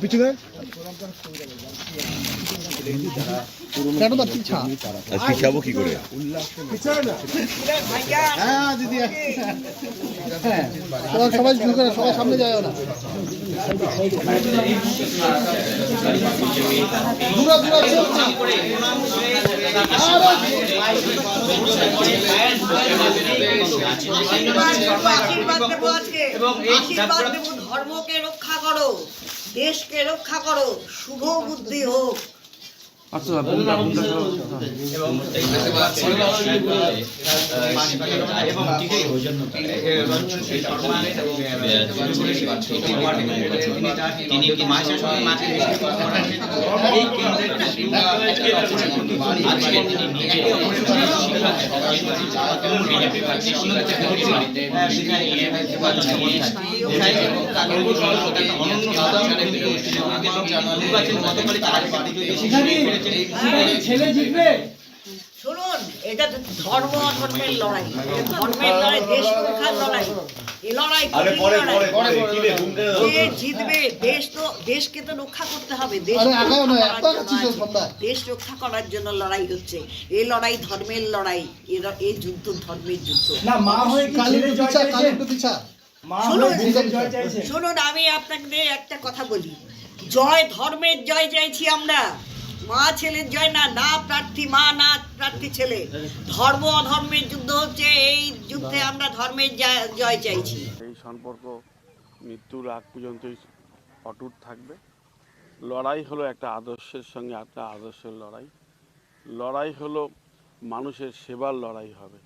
পিছনে পিছাবো কি করে? সবাই সবাই সামনে যায় না, ধর্মকে রক্ষা করো, দেশকে রক্ষা করো, শুভ বুদ্ধি হোক। শুনুন, এটা ধর্ম অধর্মের লড়াই, ধর্মের লড়াই, দেশ রক্ষার লড়াই। এই লড়াই কে জিতবে? দেশ তো, দেশকে তো রক্ষা করতে হবে, দেশ রক্ষা করার জন্য লড়াই হচ্ছে। এই লড়াই ধর্মের লড়াই, এই যুদ্ধ ধর্মের যুদ্ধ। শুনুন, আমি আপনাকে একটা কথা বলি, জয় ধর্মের জয় চাইছি আমরা, মা ছেলের জয় না, না প্রার্থী মা না প্রার্থী ছেলে। ধর্ম অধর্মের যুদ্ধ হচ্ছে, এই যুদ্ধে আমরা ধর্মের জয় চাইছি। এই সম্পর্ক মৃত্যুর আগ পর্যন্তই অটুট থাকবে। লড়াই হলো একটা আদর্শের সঙ্গে একটা আদর্শের লড়াই। লড়াই হলো মানুষের সেবার লড়াই হবে,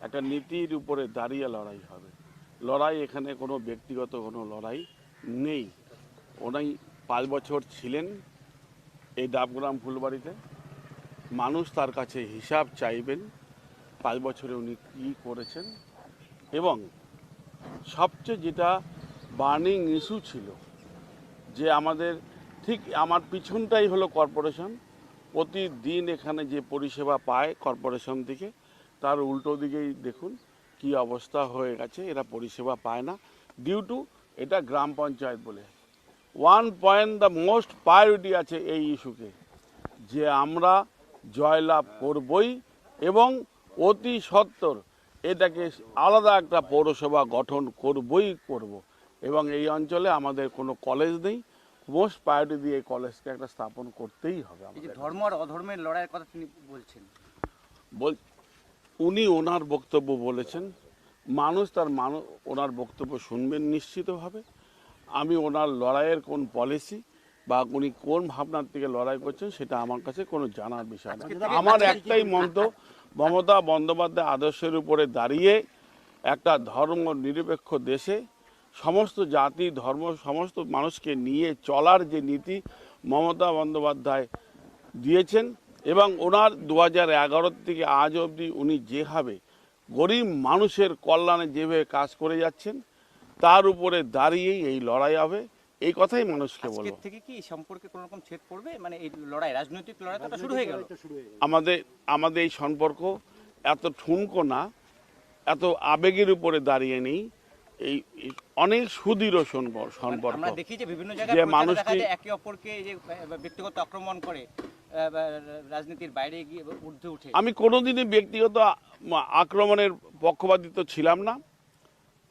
একটা নীতির উপরে দাঁড়িয়ে লড়াই হবে। লড়াই এখানে কোনো ব্যক্তিগত কোনো লড়াই নেই। উনি 5 বছর ছিলেন এই ডাবগ্রাম ফুলবাড়িতে, মানুষ তার কাছে হিসাব চাইবেন 5 বছরে উনি কী করেছেন। এবং সবচেয়ে যেটা বার্নিং ইস্যু ছিল যে আমাদের ঠিক আমার পিছনটাই হলো কর্পোরেশন, প্রতিদিন এখানে যে পরিষেবা পায় কর্পোরেশন থেকে তার উল্টো দিকেই দেখুন কি অবস্থা হয়ে গেছে, এরা পরিষেবা পায় না ডিউ টু এটা গ্রাম পঞ্চায়েত বলে। 1 পয়েন্ট দ্য মোস্ট প্রায়োরিটি আছে এই ইস্যুকে, যে আমরা জয়লাভ করবই এবং অতি সত্বর এটাকে আলাদা একটা পৌরসভা গঠন করবই করব। এবং এই অঞ্চলে আমাদের কোনো কলেজ নেই, মোস্ট প্রায়োরিটি দিয়ে এই কলেজকে একটা স্থাপন করতেই হবে। ধর্ম আর অধর্মের লড়াইয়ের কথা তিনি বলছেন, উনি ওনার বক্তব্য বলেছেন, মানুষ তার ওনার বক্তব্য শুনবেন নিশ্চিতভাবে। আমি ওনার লড়াইয়ের কোন পলিসি বা উনি কোন ভাবনার থেকে লড়াই করছেন সেটা আমার কাছে কোনো জানার বিষয় না। আমার একটাই মন্তব্য, মমতা বন্দ্যোপাধ্যায় আদর্শের উপরে দাঁড়িয়ে একটা ধর্ম নিরপেক্ষ দেশে সমস্ত জাতি ধর্ম সমস্ত মানুষকে নিয়ে চলার যে নীতি মমতা বন্দ্যোপাধ্যায় দিয়েছেন এবং ওনার 2011 থেকে আজ অবধি উনি যেভাবে গরিব মানুষের কল্যাণে যেভাবে কাজ করে যাচ্ছেন তার উপরে দাঁড়িয়েই এই লড়াই হবে, এই কথাই মানুষকে বলবো। থেকে কি সম্পর্কে কোনো রকম ছেদ পড়বে? মানে এই লড়াই, রাজনৈতিক লড়াই তো শুরু হয়ে গেল। আমাদের এই সম্পর্ক এত ঠুনকো না, এত আবেগের উপরে দাঁড়িয়ে নেই, এই অনেক সুদৃঢ় সম্পর্ক। আমরা দেখি যে বিভিন্ন জায়গায় মানুষকে একে অপরকে যে ব্যক্তিগত আক্রমণ করে, রাজনীতির বাইরে গিয়ে ঊর্ধ্বে উঠে। আমি কোনোদিনই ব্যক্তিগত আক্রমণের পক্ষপাতিত্ব ছিলাম না।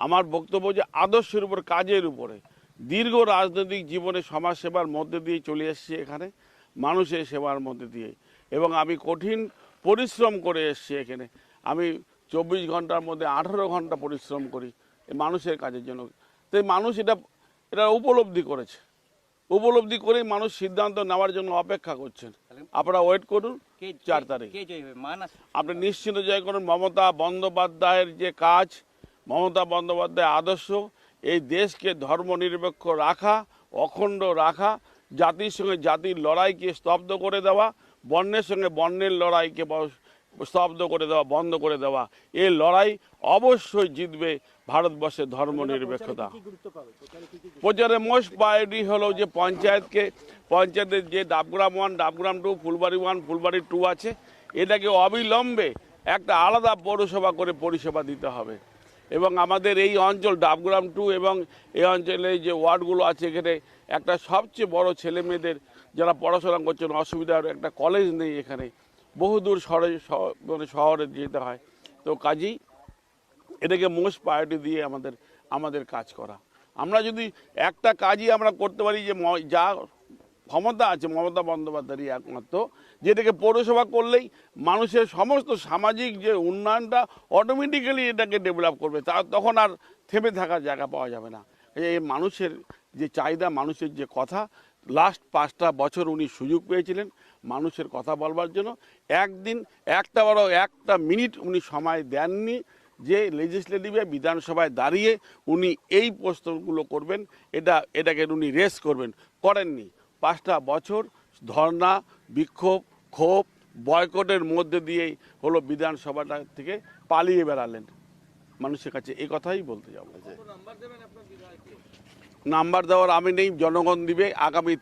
আমার বক্তব্য যে আদর্শের উপর, কাজের উপরে, দীর্ঘ রাজনৈতিক জীবনে সমাজ সেবার মধ্যে দিয়ে চলে এসেছি এখানে, মানুষের সেবার মধ্যে দিয়ে, এবং আমি কঠিন পরিশ্রম করে এসেছি এখানে। আমি 24 ঘন্টার মধ্যে 18 ঘন্টা পরিশ্রম করি মানুষের কাজের জন্য। তাই মানুষ এটা উপলব্ধি করেছে, উপলব্ধি করেই মানুষ সিদ্ধান্ত নেওয়ার জন্য অপেক্ষা করছেন। আপনারা ওয়েট করুন 4 তারিখ, আপনি নিশ্চিন্ত জয় করুন। মমতা বন্দ্যোপাধ্যায়ের যে কাজ, মমতা বন্দ্যোপাধ্যায় আদর্শ, এই দেশকে ধর্মনিরপেক্ষ রাখা, অখণ্ড রাখা, জাতির সঙ্গে জাতির লড়াইকে স্তব্ধ করে দেওয়া, বর্ণের সঙ্গে বর্ণের লড়াইকে স্তব্ধ করে দেওয়া, বন্ধ করে দেওয়া, এই লড়াই অবশ্যই জিতবে ভারতবর্ষের ধর্মনিরপেক্ষতা। প্রচারে মোস্ট প্রায়োরিটি হলো যে পঞ্চায়েতের যে ডাবগ্রাম 1, ডাবগ্রাম 2, ফুলবাড়ি 1, ফুলবাড়ি 2 আছে, এটাকে অবিলম্বে একটা আলাদা পৌরসভা করে পরিষেবা দিতে হবে। এবং আমাদের এই অঞ্চল ডাবগ্রাম 2 এবং এই অঞ্চলে যে ওয়ার্ডগুলো আছে এখানে একটা সবচেয়ে বড় ছেলে মেয়েদের যারা পড়াশোনা করছেন অসুবিধার একটা কলেজ নেই এখানে, বহুদূর মানে শহরে যেতে হয়। তো কাজেই এটাকে মোস্ট প্রায়োরিটি দিয়ে আমাদের কাজ করা। আমরা যদি একটা কাজই আমরা করতে পারি যে যা ক্ষমতা আছে মমতা বন্দ্যোপাধ্যায়ের একমাত্র, যেটাকে পৌরসভা করলেই মানুষের সমস্ত সামাজিক যে উন্নয়নটা অটোমেটিক্যালি এটাকে ডেভেলপ করবে, তখন আর থেমে থাকার জায়গা পাওয়া যাবে না। এই মানুষের যে চাহিদা, মানুষের যে কথা, লাস্ট 5টা বছর উনি সুযোগ পেয়েছিলেন মানুষের কথা বলবার জন্য। একদিন একটা মিনিট উনি সময় দেননি যে লেজিসলেটিভে বিধানসভায় দাঁড়িয়ে উনি এই প্রশ্নগুলো করবেন, এটাকে উনি রেস করবেন, করেননি। 5টা বছর ধর্না, বিক্ষোভ, ক্ষোভ, বয়কটের মধ্যে দিয়েই হলো বিধানসভাটা থেকে পালিয়ে বেড়ালেন। মানুষের কাছে এই কথাই বলতে যাবো। নাম্বার দেওয়ার আমি নেই, জনগণ দিবে। আগামী